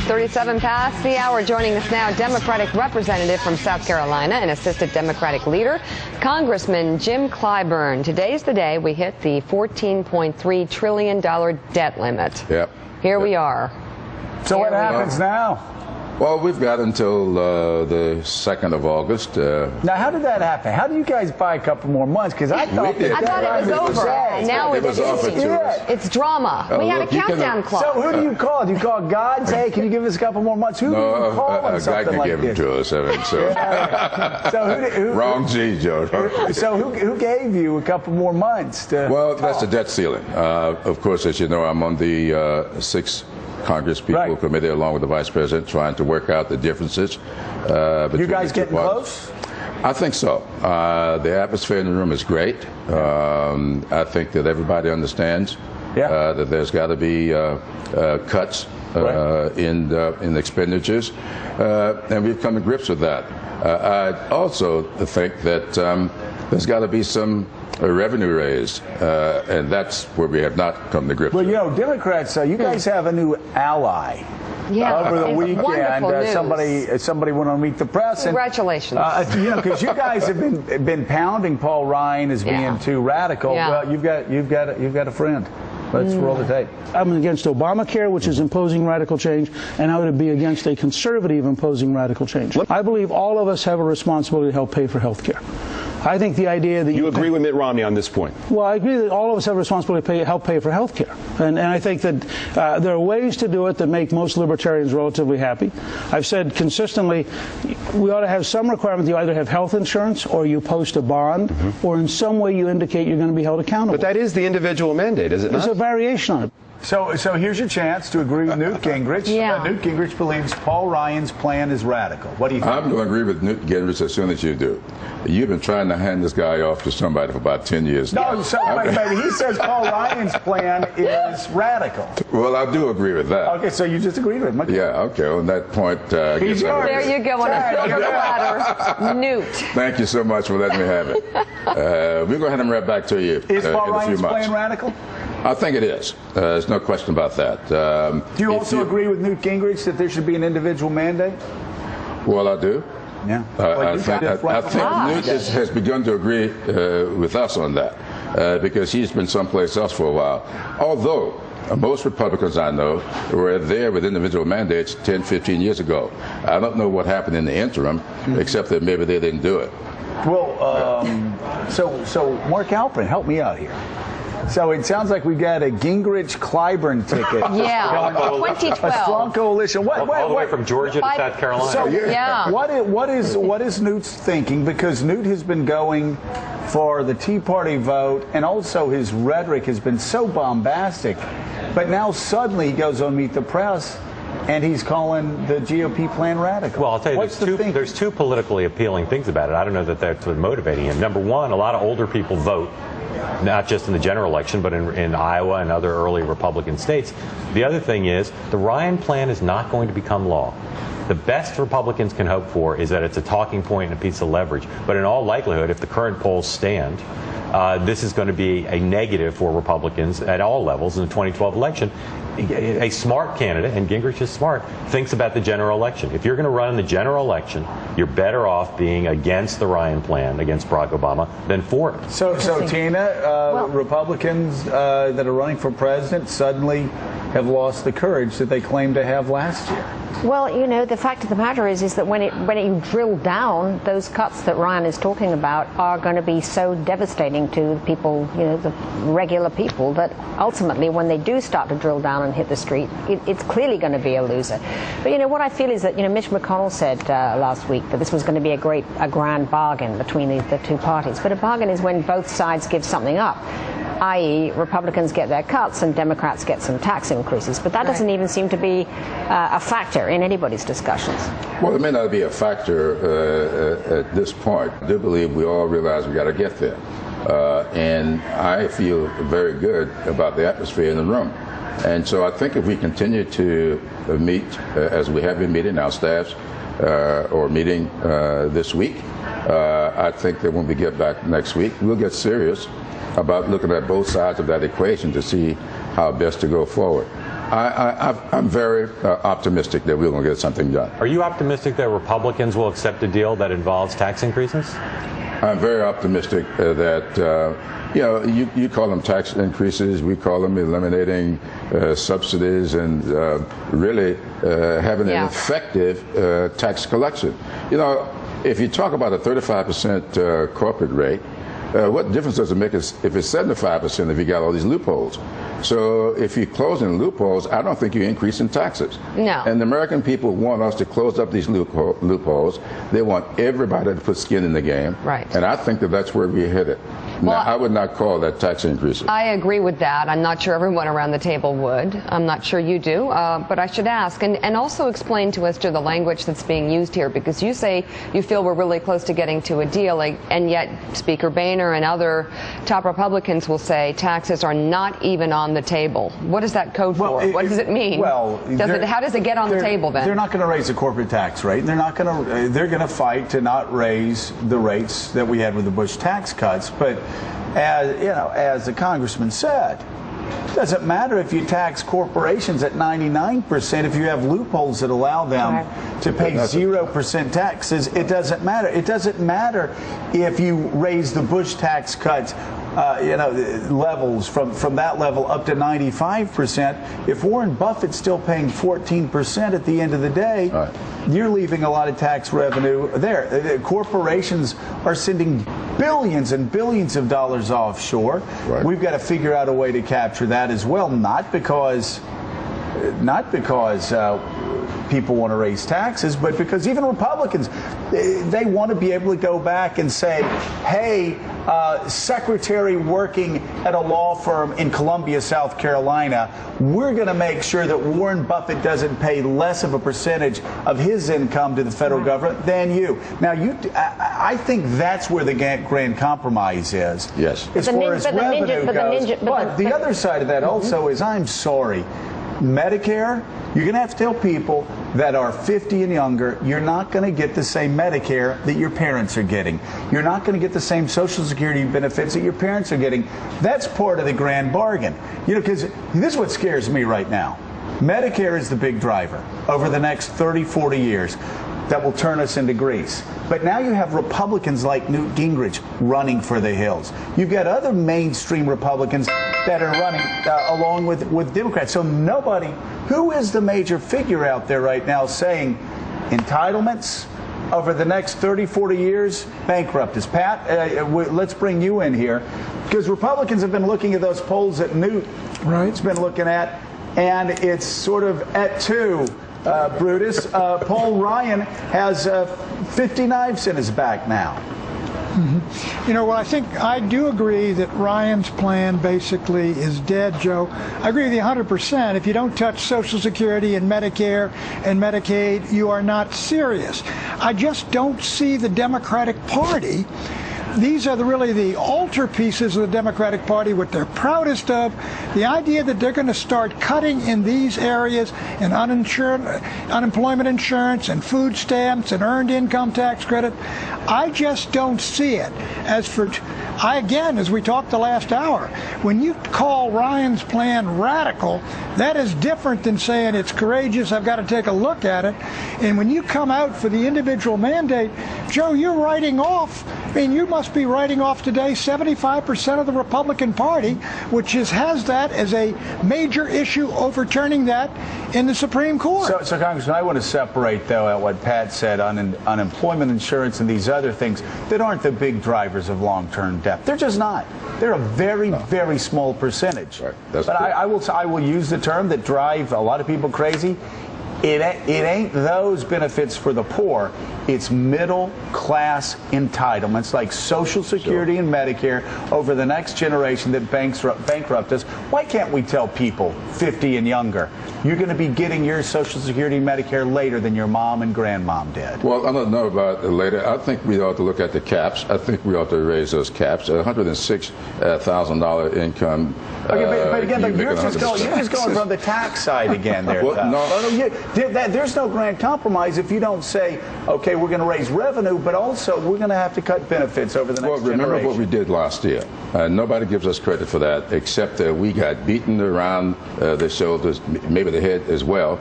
37 past the hour. Joining us now, Democratic representative from South Carolina and assistant Democratic leader, Congressman Jim Clyburn. Today's the day we hit the $14.3 trillion debt limit. Yep. Here we are. So what happens now? Well, we've got until the 2nd of August. Now, how did that happen? How do you guys buy a couple more months? Because I thought it was over. Now it's drama. We had a countdown clock. So who do you call? Do you call God and say, hey, can you give us a couple more months? Who do you call on something like this? God can give them to us. I mean, so wrong G, Joe. So who gave you a couple more months? Well, that's the debt ceiling. Of course, as you know, I'm on the 6th Congress People Committee, along with the Vice President, trying to work out the differences. You guys getting close? I think so. The atmosphere in the room is great. I think that everybody understands that there's got to be cuts in expenditures, and we've come to grips with that. I also think that there's got to be some a revenue raise, and that's where we have not come to grips. Well, you know, Democrats, you guys have a new ally. Over the weekend, somebody went on Meet the Press. Congratulations. You know, because you guys have been pounding Paul Ryan as being too radical. Well, you've got a friend. Let's roll the tape. I'm against Obamacare, which is imposing radical change, and I would be against a conservative imposing radical change. I believe all of us have a responsibility to help pay for health care. I think the idea that you agree with Mitt Romney on this point. Well, I agree that all of us have a responsibility to help pay for health care. And I think that there are ways to do it that make most libertarians relatively happy. I've said consistently we ought to have some requirement that you either have health insurance or you post a bond or in some way you indicate you're going to be held accountable. But that is the individual mandate, is it not? There's a variation on it. So here's your chance to agree with Newt Gingrich. Newt Gingrich believes Paul Ryan's plan is radical. What do you think? I'm going to agree with Newt Gingrich as soon as you do. You've been trying to hand this guy off to somebody for about 10 years now. No, so wait, he says Paul Ryan's plan is radical. Well, I do agree with that. Okay, so you just agreed with him. Okay. Yeah, okay, on that point. There you go, on a silver platter. Newt. Thank you so much for letting me have it. We're going to have him right back to you is Paul in a few Ryan's months. plan radical? I think it is. There's no question about that. Do you also agree with Newt Gingrich that there should be an individual mandate? Well, I do. Yeah. I think Newt has begun to agree with us on that because he's been someplace else for a while. Although most Republicans I know were there with individual mandates 10, 15 years ago. I don't know what happened in the interim, except that maybe they didn't do it. Well, so Mark Alperin, help me out here. So it sounds like we got a Gingrich-Clyburn ticket. 2012. A strong coalition. All the way from Georgia to South Carolina. So what is Newt's thinking? Because Newt has been going for the Tea Party vote, and also his rhetoric has been so bombastic. But now suddenly he goes on Meet the Press, and he's calling the GOP plan radical. Well, I'll tell you, there's two politically appealing things about it. I don't know that that's what's motivating him. Number one, a lot of older people vote, not just in the general election, but in Iowa and other early Republican states. The other thing is the Ryan plan is not going to become law. The best Republicans can hope for is that it's a talking point and a piece of leverage. But in all likelihood, if the current polls stand, this is going to be a negative for Republicans at all levels in the 2012 election. A smart candidate, and Gingrich is smart, thinks about the general election. If you're going to run in the general election, you're better off being against the Ryan plan, against Barack Obama, than for it. So Tina, Republicans that are running for president suddenly have lost the courage that they claimed to have last year. Well, you know, the fact of the matter is that when you drill down, those cuts that Ryan is talking about are going to be so devastating to people, you know, the regular people, that ultimately when they do start to drill down and hit the street, it's clearly going to be a loser. But, you know, what I feel is that, you know, Mitch McConnell said last week that this was going to be a grand bargain between the two parties. But a bargain is when both sides give something up, i.e. Republicans get their cuts and Democrats get some tax increases. But that doesn't even seem to be a factor in anybody's discussions. Well, it may not be a factor at this point. I do believe we all realize we got to get there. And I feel very good about the atmosphere in the room. And so I think if we continue to meet as we have been meeting, our staffs or meeting this week, I think that when we get back next week, we'll get serious about looking at both sides of that equation to see how best to go forward. I'm very optimistic that we're going to get something done. Are you optimistic that Republicans will accept a deal that involves tax increases? I'm very optimistic that, you call them tax increases, we call them eliminating subsidies and really having an effective tax collection. If you talk about a 35% corporate rate, what difference does it make if it's 75% if you got all these loopholes? So if you're closing loopholes, I don't think you're increasing taxes. No. And the American people want us to close up these loopholes. They want everybody to put skin in the game. Right. And I think that that's where we're headed. Now, I would not call that tax increases. I agree with that. I'm not sure everyone around the table would. I'm not sure you do. But I should ask, and also explain to us the language that's being used here, because you say you feel we're really close to getting to a deal, and yet Speaker Boehner and other top Republicans will say taxes are not even on the table. What is that code for? What does it mean? Well, how does it get on the table then? They're not going to raise the corporate tax rate. They're going to fight to not raise the rates that we had with the Bush tax cuts. But as the congressman said, it doesn't matter if you tax corporations at 99% if you have loopholes that allow them to pay 0% taxes. It doesn't matter. It doesn't matter if you raise the Bush tax cuts levels from that level up to 95%. If Warren Buffett's still paying 14% at the end of the day, you're leaving a lot of tax revenue there. Corporations are sending billions and billions of dollars offshore. Right. We've got to figure out a way to capture that as well, not because people want to raise taxes, but because even Republicans, they want to be able to go back and say, hey, secretary working at a law firm in Columbia, South Carolina, we're going to make sure that Warren Buffett doesn't pay less of a percentage of his income to the federal government than you. Now, I think that's where the grand compromise is. Yes. As far as revenue goes. But the other side of that also is, I'm sorry, Medicare, you're going to have to tell people that are 50 and younger, you're not going to get the same Medicare that your parents are getting. You're not going to get the same Social Security benefits that your parents are getting. That's part of the grand bargain. Because this is what scares me right now. Medicare is the big driver over the next 30, 40 years that will turn us into Greece. But now you have Republicans like Newt Gingrich running for the hills. You've got other mainstream Republicans that are running along with Democrats. So who is the major figure out there right now saying entitlements over the next 30, 40 years, bankrupt us? Pat, let's bring you in here. Because Republicans have been looking at those polls that Newt's been looking at, and it's sort of at 2. Brutus, Paul Ryan has 50 knives in his back now. Well, I think I do agree that Ryan's plan basically is dead, Joe. I agree with you 100%. If you don't touch Social Security and Medicare and Medicaid, you are not serious. I just don't see the Democratic Party. These are really the altarpieces of the Democratic Party, what they're proudest of. The idea that they're going to start cutting in these areas in unemployment insurance and food stamps and earned income tax credit, I just don't see it. As we talked the last hour, when you call Ryan's plan radical, that is different than saying it's courageous, I've got to take a look at it. And when you come out for the individual mandate, Joe, you're writing off, you must be writing off today 75% of the Republican Party, which has that as a major issue, overturning that in the Supreme Court. So Congressman, I want to separate, though, at what Pat said on unemployment insurance and these other things that aren't the big drivers of long-term debt. They're just not. They're a very, very small percentage. Right. But I will use the term that drive a lot of people crazy. It ain't those benefits for the poor. It's middle-class entitlements like Social Security and Medicare over the next generation that bankrupt us. Why can't we tell people 50 and younger, you're going to be getting your Social Security and Medicare later than your mom and grandmom did? Well, I don't know about later. I think we ought to look at the caps. I think we ought to raise those caps. $106,000 income. Okay, but you're just going from the tax side again there. There's no grand compromise if you don't say, okay, we're going to raise revenue, but also we're going to have to cut benefits over the next generation. Remember what we did last year. Nobody gives us credit for that, except that we got beaten around the shoulders, maybe give it a hit as well.